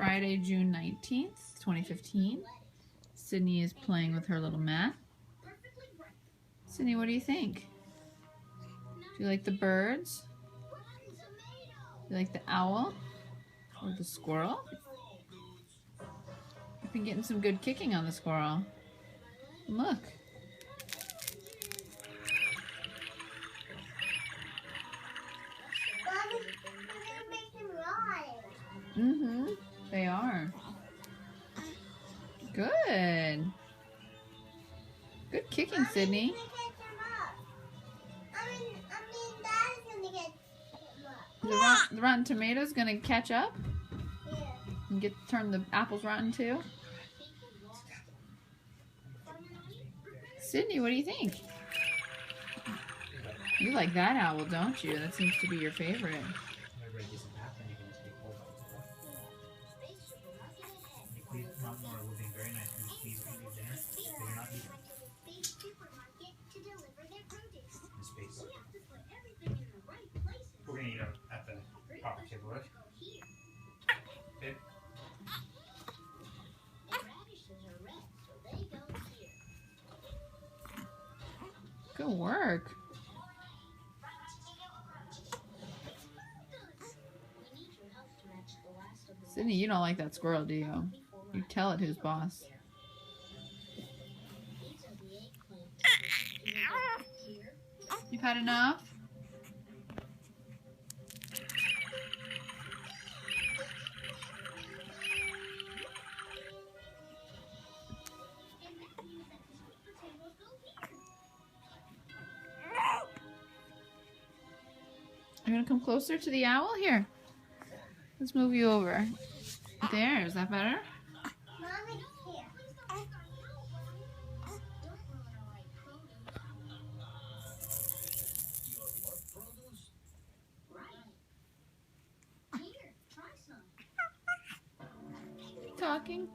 Friday, June 19th, 2015. Sydney is playing with her little mat. Sydney, what do you think? Do you like the birds? You like the owl? Or the squirrel? You've been getting some good kicking on the squirrel. Look. Mm-hmm. They are. Good. Good kicking, Sydney. The Rotten Tomatoes gonna catch up? Yeah. And turn the apples rotten too? Sydney, what do you think? You like that owl, don't you? That seems to be your favorite. We're gonna eat at the proper table, right? Okay. Good work. Sydney, you don't like that squirrel, do you? You tell it who's boss. You've had enough? You're gonna come closer to the owl? Here. Let's move you over. There, is that better? Mommy's here. Talking.